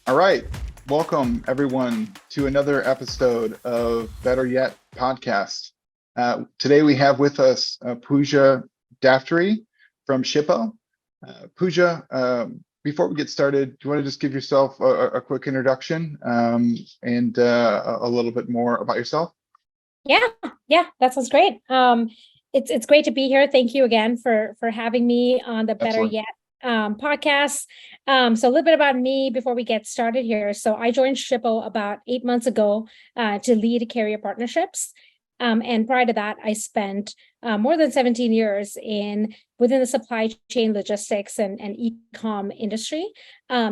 All right. Welcome, everyone, to another episode of Better Yet podcast. Today we have with us Pooja Daftari from Shippo. Pooja, before we get started, do you want to just give yourself a quick introduction and a little bit more about yourself? Yeah, that sounds great. It's great to be here. Thank you again for having me on the Better Absolutely. Yet podcast. So a little bit about me before we get started here. So I joined Shippo about 8 months ago to lead carrier partnerships. And prior to that, I spent more than 17 years within the supply chain logistics and e-com industry.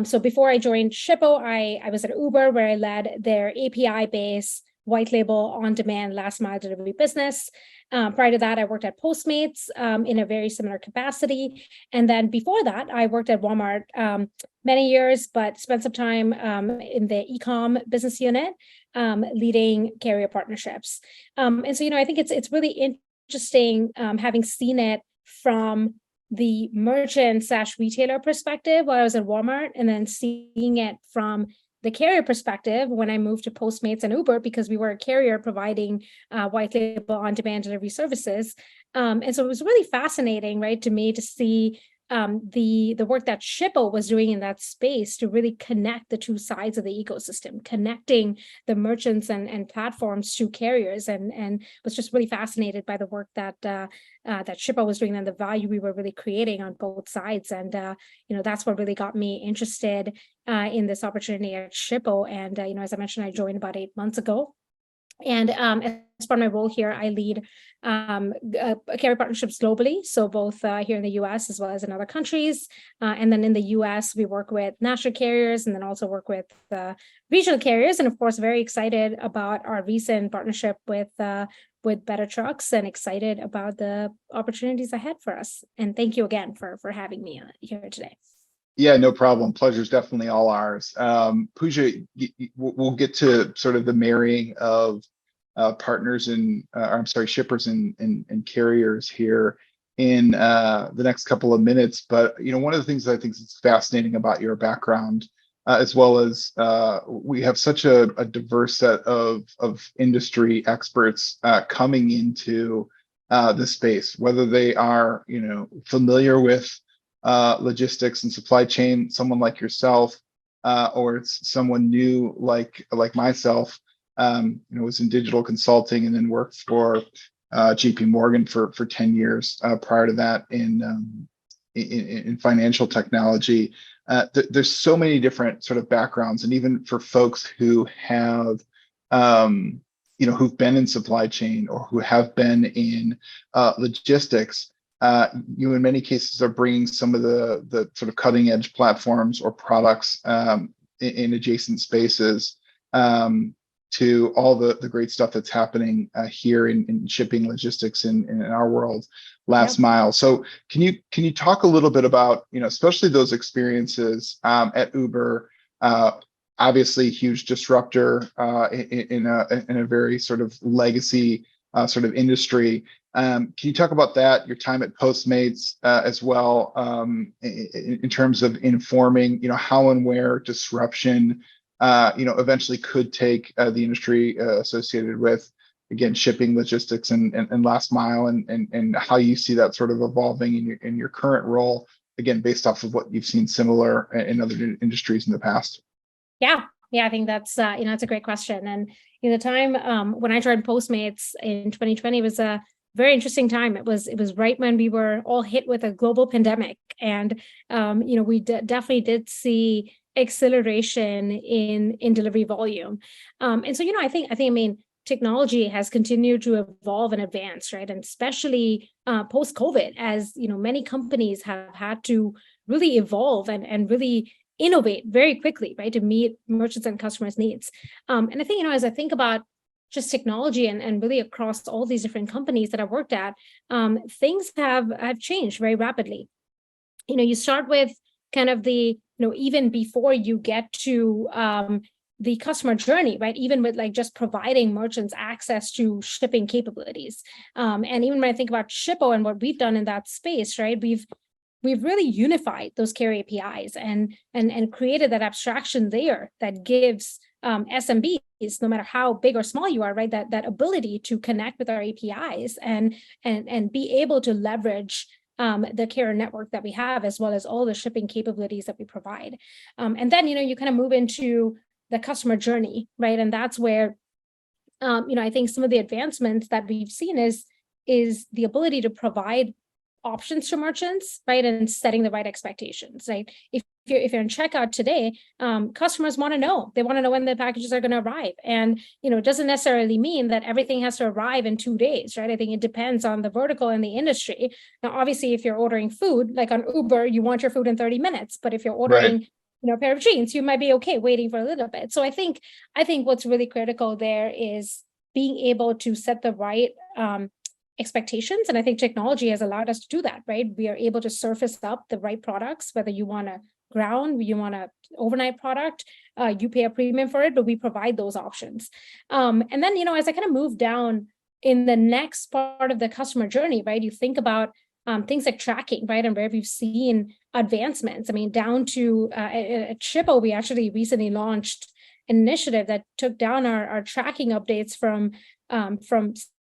So before I joined Shippo, I was at Uber, where I led their API-based white label on-demand last mile delivery business. Prior to that, I worked at Postmates in a very similar capacity. And then before that, I worked at Walmart many years, but spent some time in the e-com business unit, leading carrier partnerships. And so, I think it's really interesting having seen it from the merchant/retailer perspective while I was at Walmart, and then seeing it from the carrier perspective when I moved to Postmates and Uber, because we were a carrier providing white label on-demand delivery services. And so it was really fascinating, right, to me to see the work that Shippo was doing in that space to really connect the two sides of the ecosystem, connecting the merchants and platforms to carriers, and was just really fascinated by the work that Shippo was doing and the value we were really creating on both sides. And that's what really got me interested in this opportunity at Shippo. And as I mentioned, I joined about 8 months ago. And as part of my role here, I lead carrier partnerships globally. So both here in the US as well as in other countries. And then in the US, we work with national carriers and then also work with regional carriers. And of course, very excited about our recent partnership with Better Trucks, and excited about the opportunities ahead for us. And thank you again for having me here today. Yeah, no problem. Pleasure's definitely all ours. Pooja, we'll get to sort of the marrying of partners shippers and carriers here in the next couple of minutes. But one of the things that I think is fascinating about your background, as well as we have such a diverse set of industry experts coming into the space, whether they are familiar with logistics and supply chain, someone like yourself, or it's someone new like myself. Was in digital consulting and then worked for JP Morgan for 10 years prior to that in financial technology. There's so many different sort of backgrounds, and even for folks who have who've been in supply chain or who have been in logistics, you in many cases are bringing some of the sort of cutting edge platforms or products in adjacent spaces to all the great stuff that's happening here in shipping logistics in our world, last mile. So can you talk a little bit about especially those experiences at Uber? Obviously, huge disruptor in a very sort of legacy sort of industry. Can you talk about that, your time at Postmates as well, in terms of informing, how and where disruption, eventually could take the industry associated with, again, shipping, logistics, and last mile, and how you see that sort of evolving in your current role, again, based off of what you've seen similar in other industries in the past? Yeah, I think that's that's a great question. And the time when I joined Postmates in 2020 was a very interesting time. It was right when we were all hit with a global pandemic, and we definitely did see acceleration in delivery volume. And so I mean, technology has continued to evolve and advance, right? And especially post COVID, as many companies have had to really evolve and really innovate very quickly, right, to meet merchants and customers' needs. And I think, as I think about just technology and really across all these different companies that I've worked at, things have changed very rapidly. You start with kind of the, even before you get to the customer journey, right? Even with like just providing merchants access to shipping capabilities. And even when I think about Shippo and what we've done in that space, right? We've we've really unified those carrier APIs and created that abstraction layer that gives SMBs, no matter how big or small you are, right, that ability to connect with our APIs and be able to leverage the carrier network that we have, as well as all the shipping capabilities that we provide. And then, you kind of move into the customer journey, right? And that's where, I think some of the advancements that we've seen is the ability to provide options to merchants, right? And setting the right expectations, right? If you're in checkout today, customers want to know. They want to know when the packages are going to arrive. And, it doesn't necessarily mean that everything has to arrive in 2 days, right? I think it depends on the vertical and the industry. Now, obviously, if you're ordering food, like on Uber, you want your food in 30 minutes. But if you're ordering, a pair of jeans, you might be okay waiting for a little bit. So I think what's really critical there is being able to set the right expectations. And I think technology has allowed us to do that, right? We are able to surface up the right products, whether you want a ground, you want a overnight product, you pay a premium for it, but we provide those options. And then, as I kind of move down in the next part of the customer journey, right, you think about things like tracking, right, and where we've seen advancements. I mean, down to at Shippo, we actually recently launched an initiative that took down our tracking updates from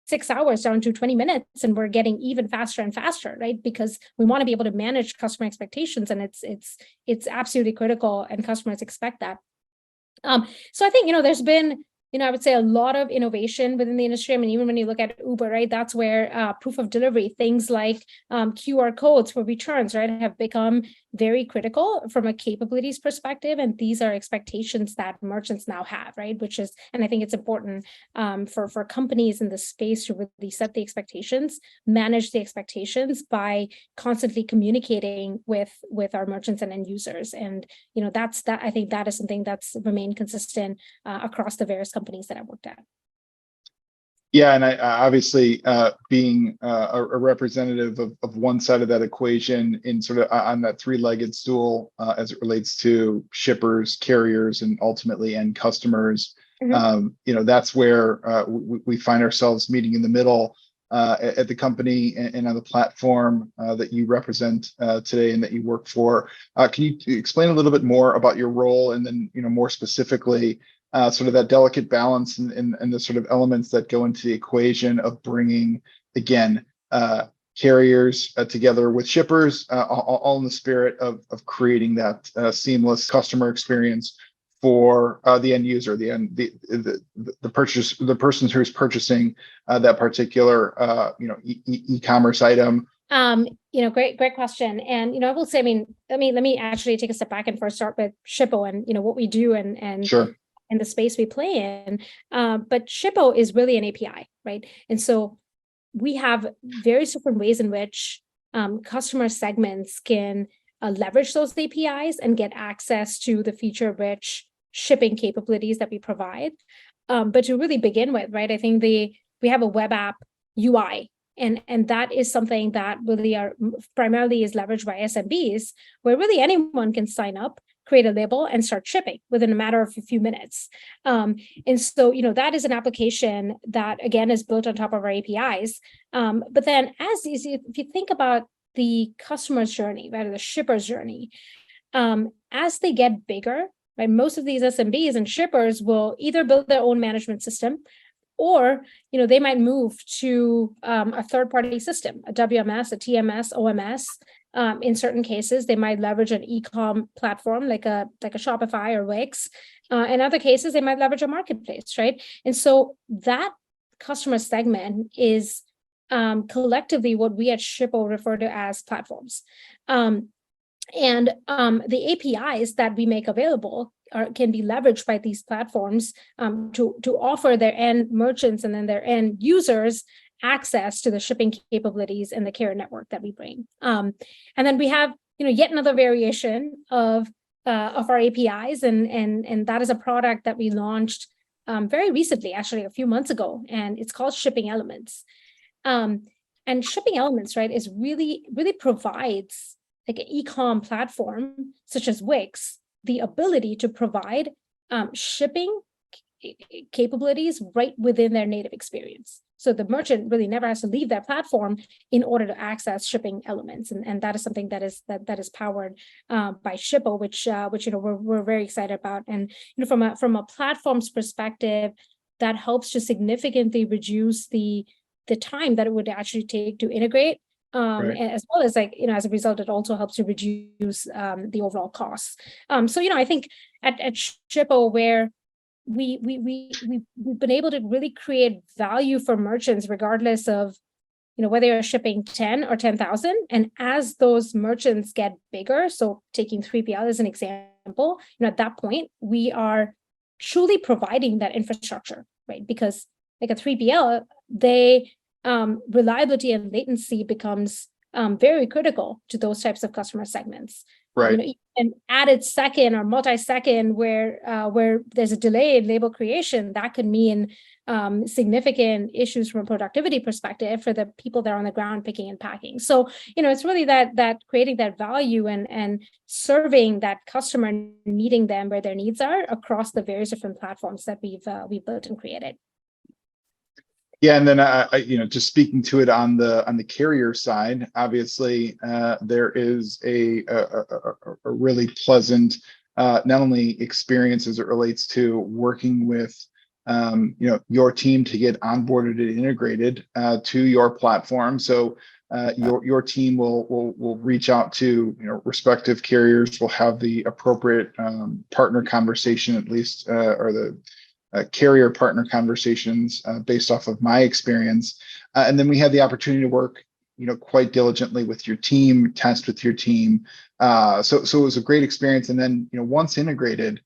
6 hours down to 20 minutes, and we're getting even faster and faster, right? Because we want to be able to manage customer expectations, and it's absolutely critical, and customers expect that. So I think, there's been, I would say a lot of innovation within the industry. I mean, even when you look at Uber, right, that's where proof of delivery, things like QR codes for returns, right, have become very critical from a capabilities perspective. And these are expectations that merchants now have, right, and I think it's important for companies in the space to really set the expectations, manage the expectations by constantly communicating with our merchants and end users. And, I think that is something that's remained consistent across the various companies that I've worked at. Yeah, and I obviously being a representative of one side of that equation in sort of on that three-legged stool as it relates to shippers, carriers, and ultimately end customers. That's where we find ourselves meeting in the middle at the company and on the platform that you represent today and that you work for. Can you explain a little bit more about your role, and then more specifically, sort of that delicate balance and the sort of elements that go into the equation of bringing, again, carriers together with shippers, all in the spirit of creating that seamless customer experience for the end user, the person who's purchasing that particular e-commerce item. Great question. And, I will say, let me actually take a step back and first start with Shippo and, what we do and Sure. And the space we play in. But Shippo is really an API, right? And so we have various different ways in which customer segments can leverage those APIs and get access to the feature-rich shipping capabilities that we provide. But to really begin with, right, I think we have a web app UI. And that is something that really primarily is leveraged by SMBs, where really anyone can sign up, create a label, and start shipping within a matter of a few minutes. And so, that is an application that, again, is built on top of our APIs. But then if you think about the customer's journey, right, or the shipper's journey, as they get bigger, right, most of these SMBs and shippers will either build their own management system, or, they might move to a third-party system, a WMS, a TMS, OMS. In certain cases, they might leverage an e-com platform like a Shopify or Wix. In other cases, they might leverage a marketplace, right? And so that customer segment is collectively what we at Shippo refer to as platforms. And the APIs that we make available can be leveraged by these platforms to offer their end merchants and then their end users access to the shipping capabilities and the carrier network that we bring. And then we have, yet another variation of our APIs, and that is a product that we launched very recently, actually a few months ago, and it's called Shipping Elements. And Shipping Elements, right, is really provides like an e-com platform such as Wix the ability to provide shipping capabilities right within their native experience. So the merchant really never has to leave their platform in order to access shipping elements, and that is something that is powered by Shippo, which we're very excited about. And from a platform's perspective, that helps to significantly reduce the time that it would actually take to integrate. Right. As well as as a result, it also helps to reduce the overall costs. So I think at Shippo, where we've been able to really create value for merchants regardless of whether you're shipping 10 or 10,000. And as those merchants get bigger, so taking 3PL as an example, at that point we are truly providing that infrastructure, right? Because like a 3PL, they reliability and latency becomes very critical to those types of customer segments. Right. An added second or multi-second where there's a delay in label creation, that could mean significant issues from a productivity perspective for the people that are on the ground picking and packing. So it's really that creating that value and serving that customer and meeting them where their needs are across the various different platforms that we've built and created. Yeah, and then I just speaking to it on the carrier side, obviously there is a really pleasant not only experience as it relates to working with your team to get onboarded and integrated to your platform. So your team will reach out to respective carriers, will have the appropriate partner conversation, at least or the carrier partner conversations based off of my experience. And then we had the opportunity to work, quite diligently with your team, test with your team. So it was a great experience. And then, once integrated,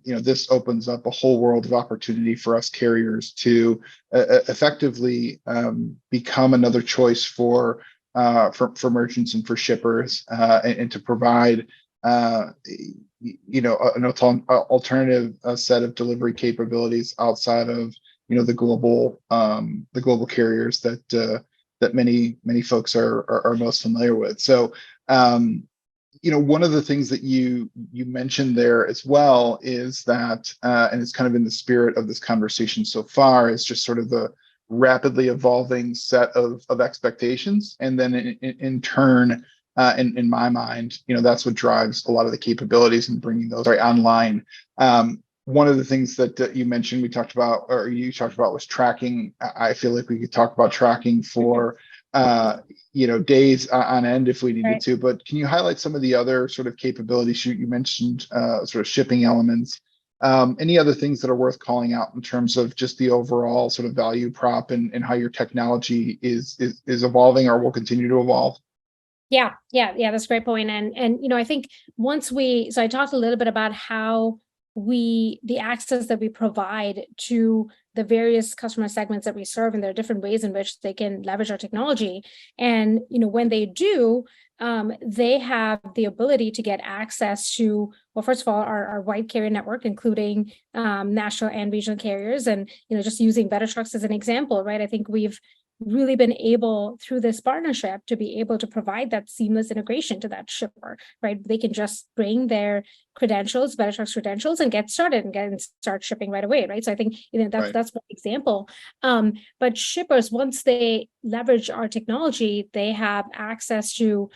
this opens up a whole world of opportunity for us carriers to effectively become another choice for merchants and for shippers, and to provide an alternative set of delivery capabilities outside of the global carriers that many folks are most familiar with. So one of the things that you mentioned there as well is that and it's kind of in the spirit of this conversation so far, is just sort of the rapidly evolving set of expectations, and then in turn, in my mind, that's what drives a lot of the capabilities and bringing those online. One of the things that you mentioned, you talked about was tracking. I feel like we could talk about tracking for days on end if we needed to. But can you highlight some of the other sort of capabilities you mentioned? Sort of shipping elements. Any other things that are worth calling out in terms of just the overall sort of value prop and how your technology is evolving or will continue to evolve? Yeah, that's a great point. And I think so I talked a little bit about how the access that we provide to the various customer segments that we serve, and there are different ways in which they can leverage our technology. And when they do, they have the ability to get access to, well, first of all, our wide carrier network, including national and regional carriers. And just using Better Trucks as an example, right? I think we've really been able, through this partnership, to be able to provide that seamless integration to that shipper, right? They can just bring their credentials, Better Trucks credentials, and get started and start shipping right away, right? So I think that's one example. But shippers, once they leverage our technology, they have access to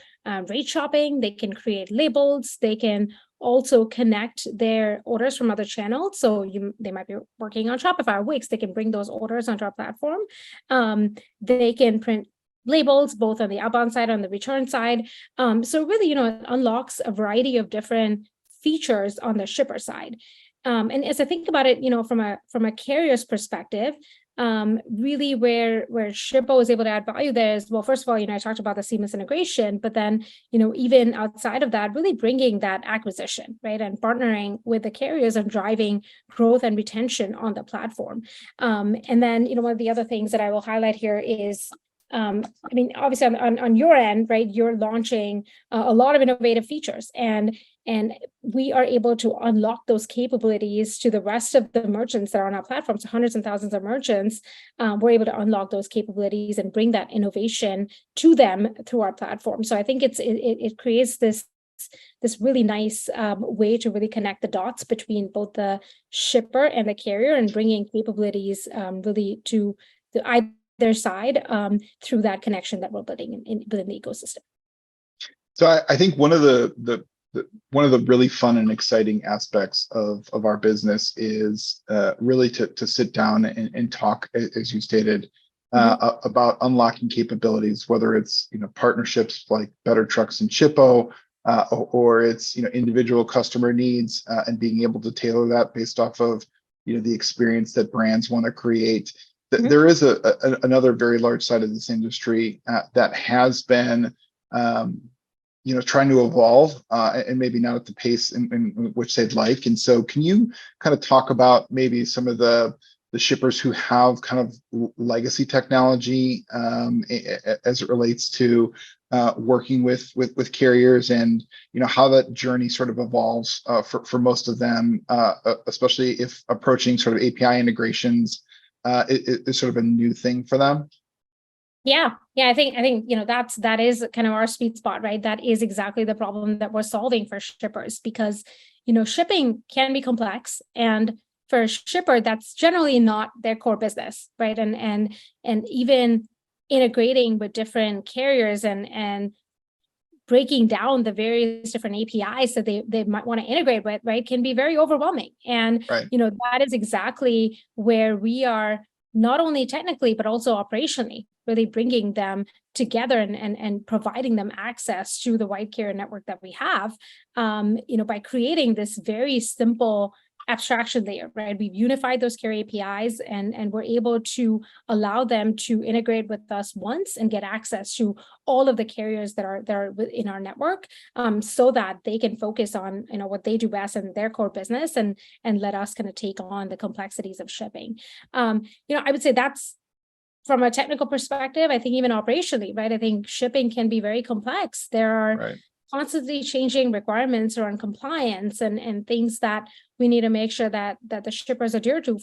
rate shopping. They can create labels. They can also connect their orders from other channels. So they might be working on Shopify or Wix. They can bring those orders onto our platform. They can print labels both on the outbound side and on the return side. So really, it unlocks a variety of different features on the shipper side. And as I think about it, from a carrier's perspective, really where Shippo is able to add value there is, well, first of all, I talked about the seamless integration, but then, even outside of that, really bringing that acquisition, right? And partnering with the carriers and driving growth and retention on the platform. And then, one of the other things that I will highlight here is, obviously on your end, right, you're launching a lot of innovative features, and we are able to unlock those capabilities to the rest of the merchants that are on our platform. So hundreds and thousands of merchants, we're able to unlock those capabilities and bring that innovation to them through our platform. So I think it creates this this really nice way to really connect the dots between both the shipper and the carrier, and bringing capabilities really to either side through that connection that we're building within the ecosystem. So I think one of one of the really fun and exciting aspects of our business is really to sit down and talk, as you stated, about unlocking capabilities, whether it's partnerships like Better Trucks and Shippo, or it's individual customer needs, and being able to tailor that based off of the experience that brands want to create. There is another very large side of this industry that has been trying to evolve, and maybe not at the pace in which they'd like. And so can you kind of talk about maybe some of the shippers who have kind of legacy technology as it relates to working with carriers, and how that journey sort of evolves for most of them, especially if approaching sort of API integrations is sort of a new thing for them? Yeah, I think that is kind of our sweet spot, right? That is exactly the problem that we're solving for shippers, because shipping can be complex, and for a shipper, that's generally not their core business, right? And even integrating with different carriers and breaking down the various different APIs that they might want to integrate with, right, can be very overwhelming. And Right. That is exactly where we are, not only technically but also operationally, really bringing them together and providing them access to the wide carrier network that we have, by creating this very simple abstraction layer, right? We've unified those carrier APIs, and we're able to allow them to integrate with us once and get access to all of the carriers that are within our network, so that they can focus on what they do best in their core business, and let us kind of take on the complexities of shipping. I would say that's from a technical perspective. I think even operationally, right? I think shipping can be very complex. There are constantly changing requirements around compliance and things that we need to make sure that the shippers adhere to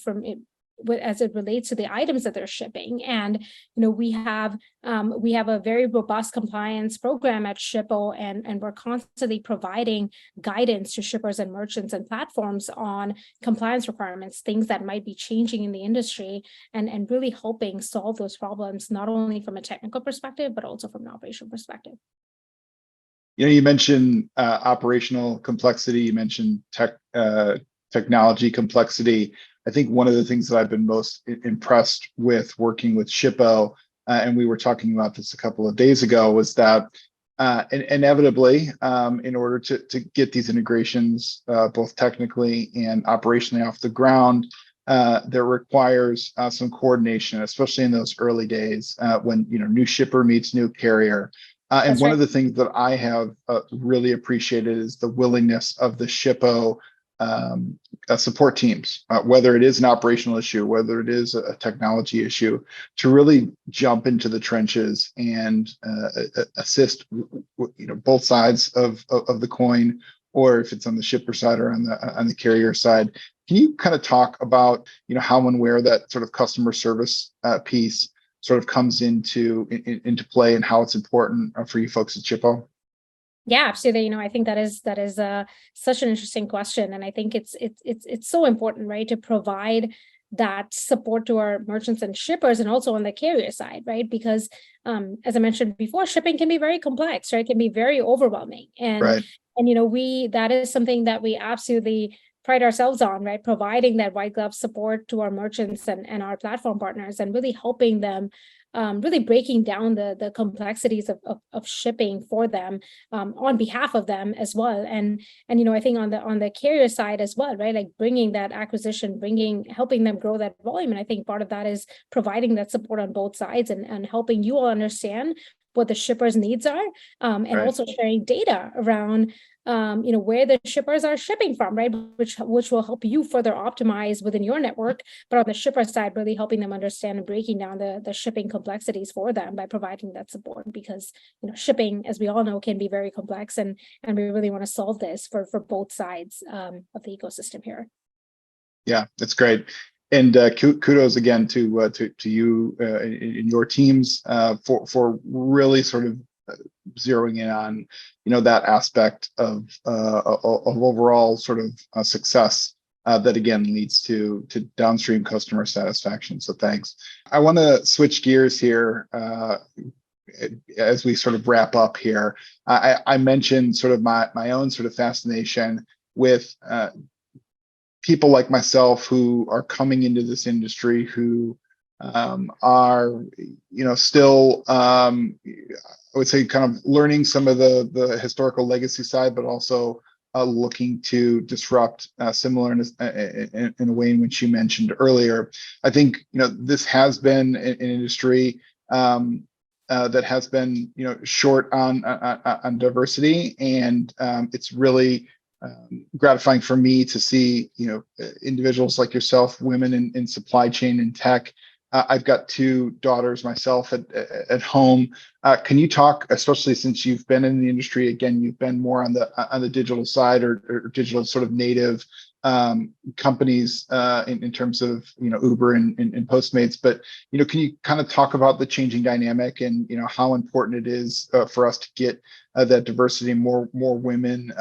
as it relates to the items that they're shipping. And we have a very robust compliance program at Shippo, and we're constantly providing guidance to shippers and merchants and platforms on compliance requirements, things that might be changing in the industry, and really helping solve those problems, not only from a technical perspective but also from an operational perspective. You mentioned operational complexity, you mentioned technology complexity. I think one of the things that I've been most impressed with working with Shippo, and we were talking about this a couple of days ago, was that inevitably, in order to get these integrations both technically and operationally off the ground, there requires some coordination, especially in those early days when new shipper meets new carrier. And one of the things that I have really appreciated is the willingness of the Shippo support teams, whether it is an operational issue, whether it is a technology issue, to really jump into the trenches and assist both sides of the coin, or if it's on the shipper side or on the carrier side. Can you kind of talk about how and where that sort of customer service piece sort of comes into play, and how it's important for you folks at Shippo? Yeah, absolutely. I think that is such an interesting question, and I think it's so important, right, to provide that support to our merchants and shippers, and also on the carrier side, right? Because as I mentioned before, shipping can be very complex, right? It can be very overwhelming, and that is something that we absolutely pride ourselves on, right? Providing that white glove support to our merchants and our platform partners, and really helping them, really breaking down the complexities of shipping for them, on behalf of them as well. And I think on the carrier side as well, right? Like bringing that acquisition, helping them grow that volume. And I think part of that is providing that support on both sides, and helping you all understand what the shippers' needs are, and also sharing data around where the shippers are shipping from, right? Which will help you further optimize within your network. But on the shipper side, really helping them understand and breaking down the shipping complexities for them by providing that support, because shipping, as we all know, can be very complex, and we really want to solve this for both sides of the ecosystem here. Yeah, that's great. And kudos again to you and your teams for really sort of zeroing in on, that aspect of overall sort of success that again leads to downstream customer satisfaction. So thanks. I want to switch gears here as we sort of wrap up here. I mentioned sort of my own sort of fascination with people like myself who are coming into this industry who are, still, I would say, kind of learning some of the historical legacy side, but also looking to disrupt, similar in a way in which you mentioned earlier. I think this has been an industry that has been short on diversity, and it's really gratifying for me to see individuals like yourself, women in supply chain and tech. I've got 2 daughters myself at home. Can you talk, especially since you've been in the industry, again, you've been more on the digital side or digital sort of native companies in terms of Uber and Postmates, but can you kind of talk about the changing dynamic and how important it is for us to get that diversity, more women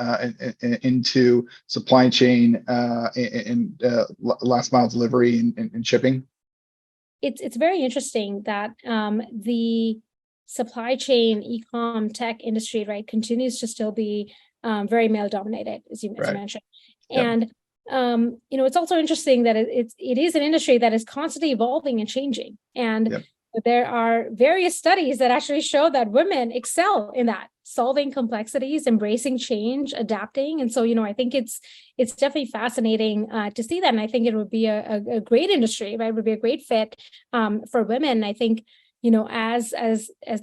into supply chain and last mile delivery and shipping? It's very interesting that the supply chain e-com tech industry, right, continues to still be very male dominated, as you mentioned. Yep. And it's also interesting that it is an industry that is constantly evolving and changing. And Yep. there are various studies that actually show that women excel in that, solving complexities, embracing change, adapting. And so, I think it's definitely fascinating to see that. And I think it would be a great industry, right? It would be a great fit for women. I think, as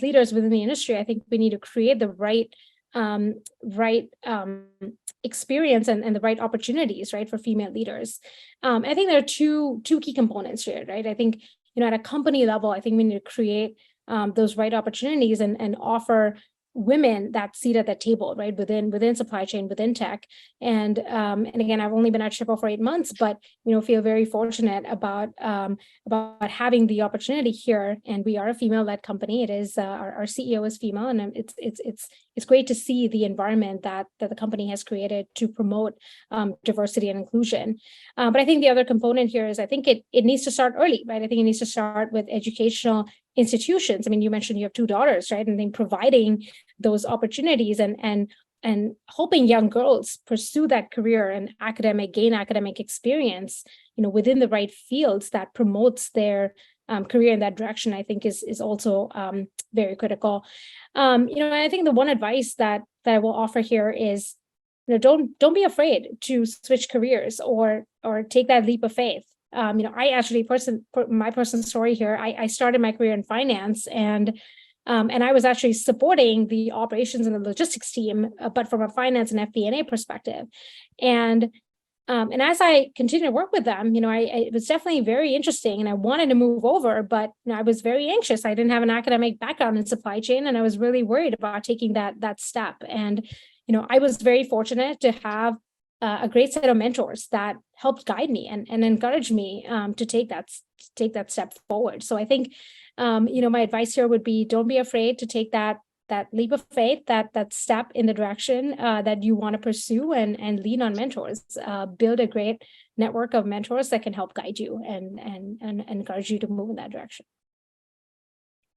leaders within the industry, I think we need to create the right experience and the right opportunities, right, for female leaders. I think there are two key components here, right? I think, at a company level, I think we need to create those right opportunities and offer women that seat at the table, right, within supply chain, within tech. And again, I've only been at Shippo for 8 months, but feel very fortunate about having the opportunity here. And we are a female-led company. It is our CEO is female, and it's great to see the environment that the company has created to promote diversity and inclusion. But I think the other component here is I think it needs to start early, right? I think it needs to start with educational institutions. I mean, you mentioned you have 2 daughters, right? And then providing those opportunities and helping young girls pursue that career and gain academic experience, within the right fields that promotes their career in that direction, I think is also very critical. I think the one advice that I will offer here is, don't be afraid to switch careers or take that leap of faith. I actually my personal story here, I started my career in finance and I was actually supporting the operations and the logistics team, but from a finance and FP&A perspective. And as I continued to work with them, it was definitely very interesting and I wanted to move over, but I was very anxious. I didn't have an academic background in supply chain and I was really worried about taking that step. And, I was very fortunate to have a great set of mentors that helped guide me and encourage me to take that step forward. So I think, my advice here would be, don't be afraid to take that leap of faith, that step in the direction that you want to pursue and lean on mentors, build a great network of mentors that can help guide you and encourage you to move in that direction.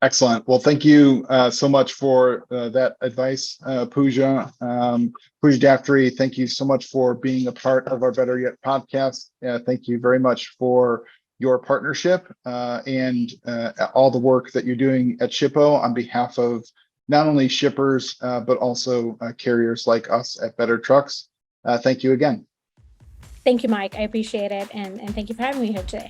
Excellent. Well, thank you so much for that advice, Pooja. Pooja Daftari, thank you so much for being a part of our Better Yet podcast. Thank you very much for your partnership and all the work that you're doing at Shippo on behalf of not only shippers, but also carriers like us at Better Trucks. Thank you again. Thank you, Mike. I appreciate it. And thank you for having me here today.